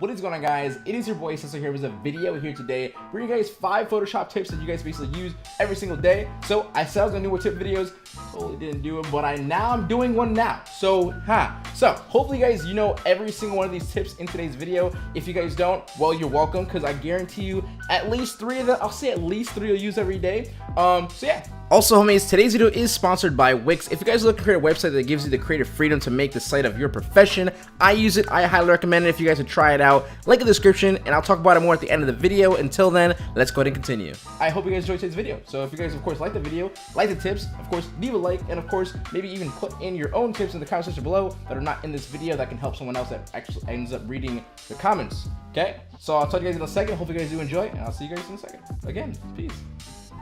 What is going on, guys? It is your boy Sensor here with a video here today bringing you guys 5 Photoshop tips that you guys basically use every single day. So I said I was gonna do more tip videos, totally didn't do them, but I'm doing one now. So hopefully guys, you know every single one of these tips in today's video. If you guys don't, well, you're welcome, because I guarantee you at least 3 of them, I'll say at least 3 you'll use every day. So yeah. Also, homies, today's video is sponsored by Wix. If you guys are looking to create a website that gives you the creative freedom to make the site of your profession, I use it. I highly recommend it if you guys would try it out. Link in the description, and I'll talk about it more at the end of the video. Until then, let's go ahead and continue. I hope you guys enjoyed today's video. So if you guys, of course, like the video, like the tips, of course, leave a like, and of course, maybe even put in your own tips in the comment section below that are not in this video that can help someone else that actually ends up reading the comments. Okay? So I'll talk to you guys in a second. Hope you guys do enjoy, and I'll see you guys in a second. Again, peace.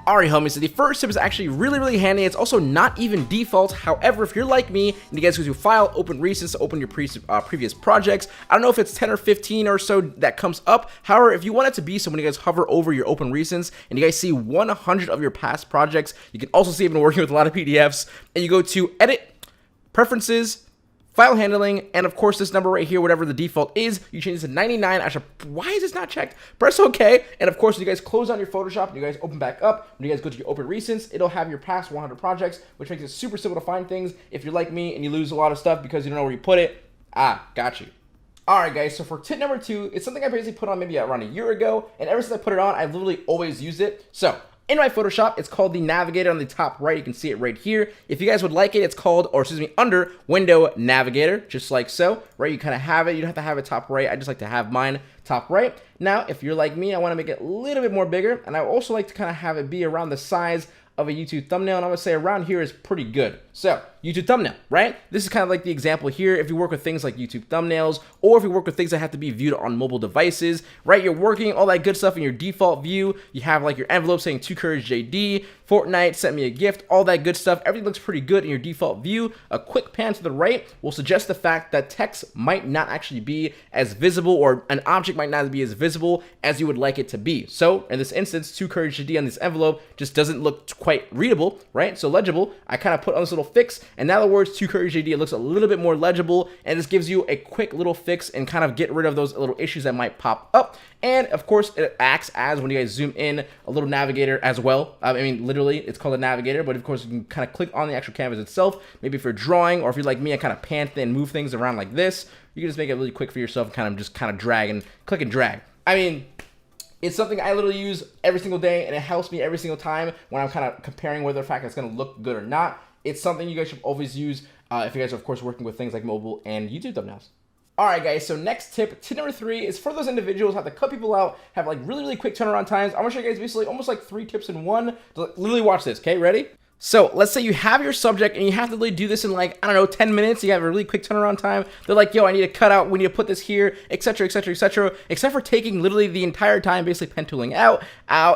Alright, homies, so the first tip is actually really handy. It's also not even default. However, if you're like me and you guys go to File, Open Recents to open your previous projects, I don't know if it's 10 or 15 or so that comes up. However, if you want it to be so when you guys hover over your Open Recents and you guys see 100 of your past projects, you can also see I've been working with a lot of PDFs, and you go to Edit, Preferences, File Handling, and of course this number right here, whatever the default is, you change this to 99. Actually, why is this not checked? Press OK, and of course, when you guys close on your Photoshop and you guys open back up, when you guys go to your Open Recents, it'll have your past 100 projects, which makes it super simple to find things. If you're like me and you lose a lot of stuff because you don't know where you put it, got you. Alright guys, so for tip number 2, it's something I basically put on maybe around a year ago, and ever since I put it on, I've literally always used it. So in my Photoshop, it's called the Navigator on the top right. You can see it right here. If you guys would like it, it's called, or excuse me, under Window Navigator, just like so, right? You kind of have it. You don't have to have it top right. I just like to have mine top right. Now, if you're like me, I want to make it a little bit more bigger, and I also like to kind of have it be around the size of a YouTube thumbnail, and I'm gonna say around here is pretty good. So, YouTube thumbnail, right? This is kind of like the example here. If you work with things like YouTube thumbnails, or if you work with things that have to be viewed on mobile devices, right? You're working all that good stuff in your default view. You have like your envelope saying "To Courage JD," Fortnite, sent me a gift, all that good stuff. Everything looks pretty good in your default view. A quick pan to the right will suggest the fact that text might not actually be as visible, or an object might not be as visible as you would like it to be. So in this instance, "To Courage JD" on this envelope just doesn't look quite readable, right? So legible. I kind of put on this little fix, and now the words "To Courage JD," it looks a little bit more legible, and this gives you a quick little fix and kind of get rid of those little issues that might pop up. And of course, it acts as, when you guys zoom in, a little navigator as well. I mean, literally, it's called a navigator, but of course, you can kind of click on the actual canvas itself. Maybe if you're drawing, or if you're like me, I kind of pan and move things around like this. You can just make it really quick for yourself, and just drag and click and drag. I mean, it's something I literally use every single day, and it helps me every single time when I'm kind of comparing whether the fact it's going to look good or not. It's something you guys should always use if you guys are, of course, working with things like mobile and YouTube thumbnails. Alright guys, so next tip number 3 is for those individuals who have to cut people out, have like really quick turnaround times. I'm gonna show you guys basically almost like 3 tips in one. Literally watch this, okay? Ready? So let's say you have your subject and you have to really do this in like, I don't know, 10 minutes. You have a really quick turnaround time. They're like, yo, I need to cut out, we need to put this here, etc, except for taking literally the entire time basically pen tooling out.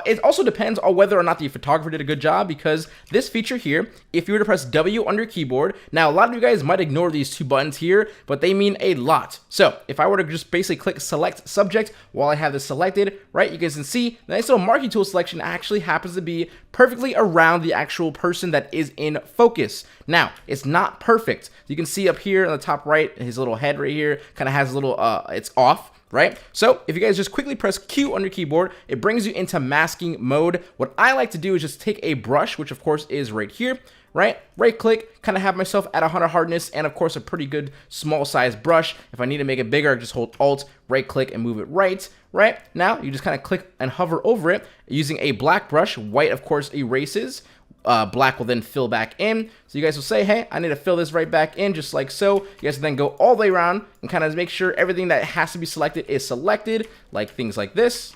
It also depends on whether or not the photographer did a good job, because this feature here, if you were to press W on your keyboard, now a lot of you guys might ignore these 2 buttons here, but they mean a lot. So if I were to just basically click select subject while I have this selected, right, you guys can see the nice little marquee tool selection actually happens to be perfectly around the actual person that is in focus. Now, it's not perfect. You can see up here on the top right, his little head right here kind of has a little, it's off, right? So if you guys just quickly press Q on your keyboard, it brings you into masking mode. What I like to do is just take a brush, which of course is right here, right click, kind of have myself at 100 hardness, and of course a pretty good small size brush. If I need to make it bigger, I just hold Alt, right click, and move it right. Now you just kind of click and hover over it using a black brush. White of course erases, black will then fill back in. So you guys will say, hey, I need to fill this right back in, just like so. You guys can then go all the way around and kind of make sure everything that has to be selected is selected, like things like this.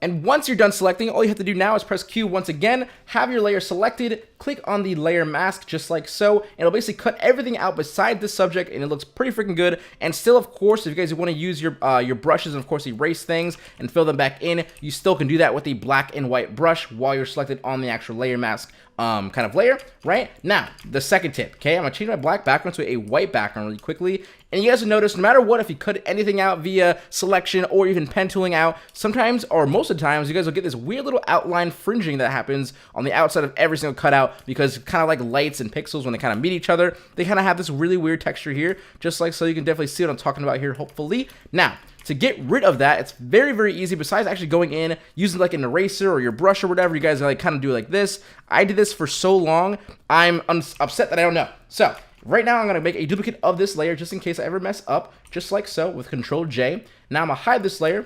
And once you're done selecting, all you have to do now is press Q once again, have your layer selected, click on the layer mask just like so, and it'll basically cut everything out beside the subject, and it looks pretty freaking good. And still, of course, if you guys want to use your brushes and of course erase things and fill them back in, you still can do that with the black and white brush while you're selected on the actual layer mask kind of layer. Right now, the second tip, okay, I'm gonna change my black background to a white background really quickly, and you guys will notice no matter what, if you cut anything out via selection or even pen tooling out, sometimes or most of the times you guys will get this weird little outline fringing that happens on the outside of every single cutout, because kind of like lights and pixels, when they kind of meet each other, they kind of have this really weird texture here, just like so. You can definitely see what I'm talking about here, hopefully. Now, to get rid of that, it's very, very easy. Besides actually going in, using like an eraser or your brush or whatever, you guys like kind of do it like this. I did this for so long, I'm upset that I don't know. So right now I'm gonna make a duplicate of this layer just in case I ever mess up, just like so, with Control J. Now I'm gonna hide this layer.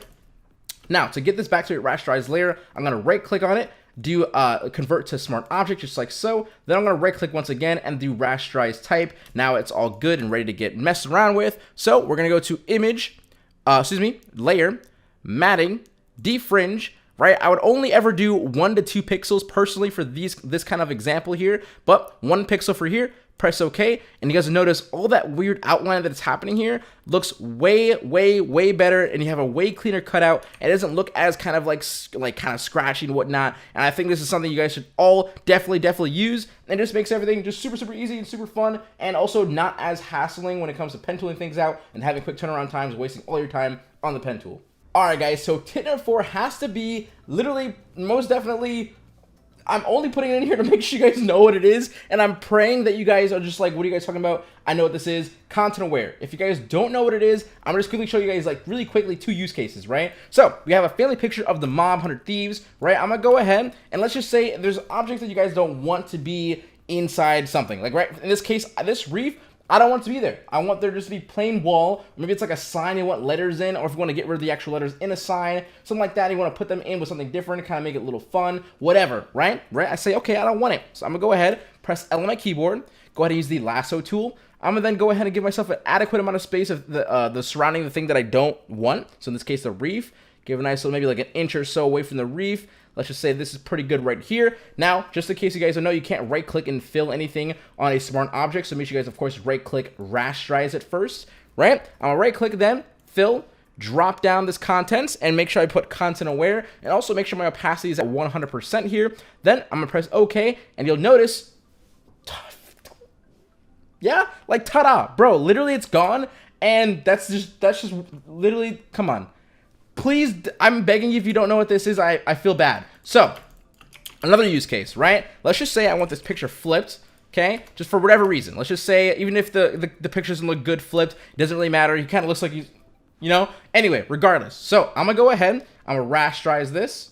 Now to get this back to a rasterized layer, I'm gonna right click on it, do convert to smart object just like so. Then I'm gonna right click once again and do rasterize type. Now it's all good and ready to get messed around with. So we're gonna go to image, layer, matting, defringe, right? I would only ever do 1 to 2 pixels personally for this kind of example here, but 1 pixel for here, press OK, and you guys will notice all that weird outline that is happening here looks way, way, way better, and you have a way cleaner cutout. It doesn't look as kind of like kind of scratchy and whatnot, and I think this is something you guys should all definitely use, and it just makes everything just super easy and super fun, and also not as hassling when it comes to pen tooling things out and having quick turnaround times, wasting all your time on the pen tool. Alright guys, so tip number 4 has to be literally, most definitely, I'm only putting it in here to make sure you guys know what it is, and I'm praying that you guys are just like, what are you guys talking about? I know what this is. Content aware. If you guys don't know what it is, I'm gonna just quickly show you guys like really quickly 2 use cases, right? So we have a family picture of the mob 100 thieves, right? I'm gonna go ahead and let's just say there's objects that you guys don't want to be inside something, like right in this case, this reef, I don't want it to be there. I want there just to be plain wall. Maybe it's like a sign you want letters in, or if you want to get rid of the actual letters in a sign, something like that. You want to put them in with something different to kind of make it a little fun, whatever, right? I say, okay, I don't want it. So I'm going to go ahead, press L on my keyboard, go ahead and use the lasso tool. I'm going to then go ahead and give myself an adequate amount of space of the surrounding the thing that I don't want. So in this case, the reef. Give a nice little, maybe like an inch or so away from the reef. Let's just say this is pretty good right here. Now, just in case you guys don't know, you can't right click and fill anything on a smart object. So make sure you guys, of course, right click, rasterize it first, right? I'm gonna right click then, fill, drop down this contents, and make sure I put content aware, and also make sure my opacity is at 100% here. Then I'm gonna press OK, and you'll notice, yeah, like ta-da, bro, literally it's gone. And that's just literally, come on. Please, I'm begging you, if you don't know what this is, I feel bad. So, another use case, right? Let's just say I want this picture flipped, okay? Just for whatever reason. Let's just say, even if the picture doesn't look good flipped, it doesn't really matter. He kind of looks like he's, you know? Anyway, regardless. So, I'm going to go ahead. I'm going to rasterize this.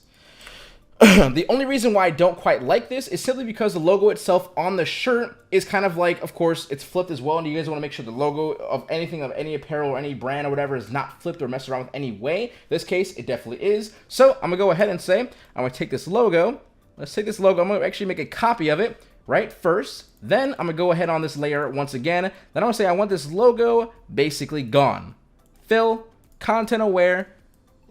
The only reason why I don't quite like this is simply because the logo itself on the shirt is kind of like, of course, it's flipped as well, and you guys want to make sure the logo of anything, of any apparel or any brand or whatever, is not flipped or messed around with any way. In this case, it definitely is. So I'm going to go ahead and say, I'm going to take this logo. Let's take this logo. I'm going to actually make a copy of it, right, first. Then I'm going to go ahead on this layer once again. Then I'm going to say I want this logo basically gone. Fill, content aware.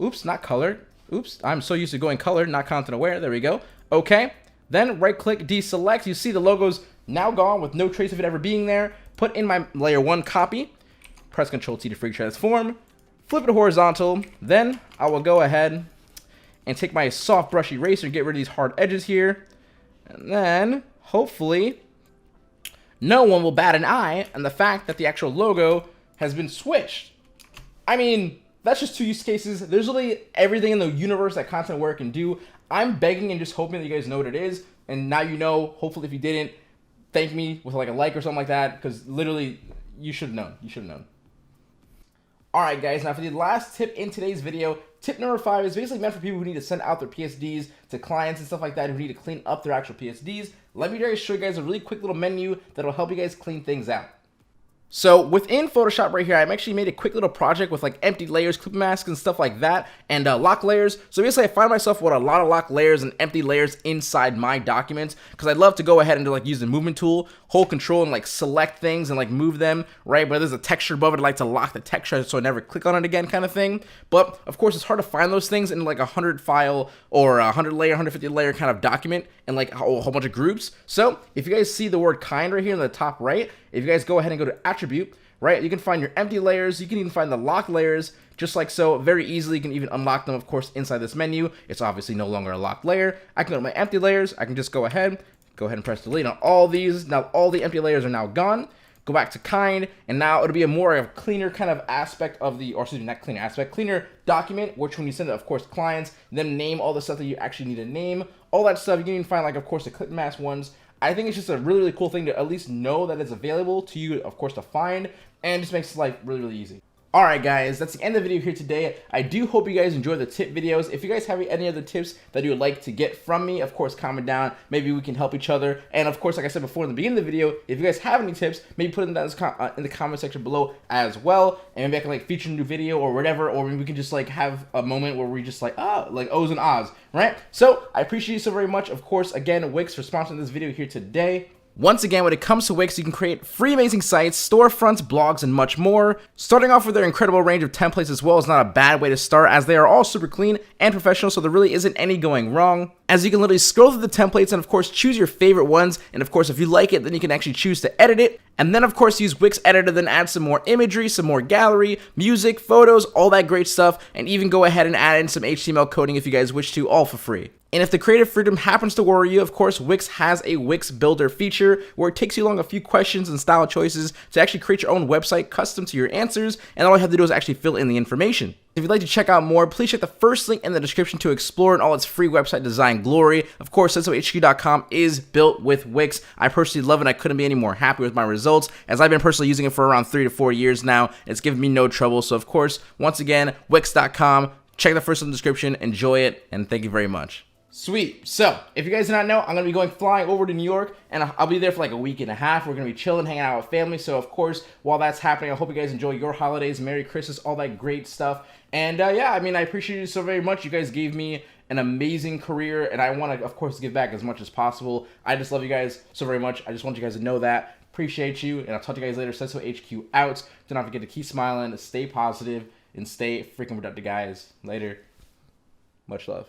Oops, not colored. Oops, I'm so used to going color, not content aware. There we go. Okay. Then right click, deselect. You see the logo's now gone with no trace of it ever being there. Put in my layer 1 copy. Press Ctrl T to free transform. Flip it horizontal. Then I will go ahead and take my soft brush eraser and get rid of these hard edges here. And then hopefully no one will bat an eye on the fact that the actual logo has been switched. I mean, that's just 2 use cases. There's literally everything in the universe that content aware can do. I'm begging and just hoping that you guys know what it is. And now you know. Hopefully, if you didn't, thank me with like a like or something like that. Because literally, you should have known. You should have known. Alright guys, now for the last tip in today's video, tip number 5 is basically meant for people who need to send out their PSDs to clients and stuff like that, who need to clean up their actual PSDs. Let me show you guys a really quick little menu that will help you guys clean things out. So within Photoshop right here, I've actually made a quick little project with like empty layers, clip masks and stuff like that, and lock layers. So basically I find myself with a lot of lock layers and empty layers inside my documents, because I'd love to go ahead and like use the movement tool, hold control and like select things and like move them, right? But there's a texture above it, I'd like to lock the texture so I never click on it again kind of thing. But of course it's hard to find those things in like a 100 file or a 100 layer, 150 layer kind of document and like a whole bunch of groups. So if you guys see the word kind right here in the top right, if you guys go ahead and go to attribute, right, you can find your empty layers, you can even find the locked layers, just like so, very easily. You can even unlock them, of course, inside this menu. It's obviously no longer a locked layer. I can go to my empty layers, I can just go ahead, Go ahead and press delete on all these. Now all the empty layers are now gone. Go back to kind, and now it'll be a more of cleaner kind of aspect of the, or excuse me, not cleaner aspect, cleaner document, which when you send it, of course, clients, then name all the stuff that you actually need to name, all that stuff. You can even find, like, of course, the clip mask ones. I think it's just a really, really cool thing to at least know that it's available to you, of course, to find, and just makes life really, really easy. Alright guys, that's the end of the video here today. I do hope you guys enjoy the tip videos. If you guys have any other tips that you would like to get from me, of course, comment down. Maybe we can help each other. And of course, like I said before in the beginning of the video, if you guys have any tips, maybe put them down in the comment section below as well. And maybe I can like feature a new video or whatever, or maybe we can just like have a moment where we just like O's and ahs, right? So I appreciate you so very much. Of course, again, Wix for sponsoring this video here today. Once again, when it comes to Wix, you can create free amazing sites, storefronts, blogs, and much more. Starting off with their incredible range of templates as well is not a bad way to start, as they are all super clean and professional, so there really isn't any going wrong. As you can literally scroll through the templates and of course choose your favorite ones, and of course if you like it, then you can actually choose to edit it. And then of course use Wix Editor, then add some more imagery, some more gallery, music, photos, all that great stuff, and even go ahead and add in some HTML coding if you guys wish to, all for free. And if the creative freedom happens to worry you, of course, Wix has a Wix Builder feature where it takes you along a few questions and style choices to actually create your own website custom to your answers, and all you have to do is actually fill in the information. If you'd like to check out more, please check the first link in the description to explore in all its free website design glory. Of course, SensoHQ.com is built with Wix. I personally love it. I couldn't be any more happy with my results, as I've been personally using it for around 3 to 4 years now. It's given me no trouble. So of course, once again, Wix.com. Check the first link in the description. Enjoy it, and thank you very much. Sweet. So, if you guys did not know, I'm going to be flying over to New York, and I'll be there for like a week and a half. We're going to be chilling, hanging out with family. So, of course, while that's happening, I hope you guys enjoy your holidays, Merry Christmas, all that great stuff. And yeah, I mean, I appreciate you so very much. You guys gave me an amazing career, and I want to, of course, give back as much as possible. I just love you guys so very much. I just want you guys to know that. Appreciate you, and I'll talk to you guys later. SensoHQ out. Do not forget to keep smiling, stay positive, and stay freaking productive, guys. Later. Much love.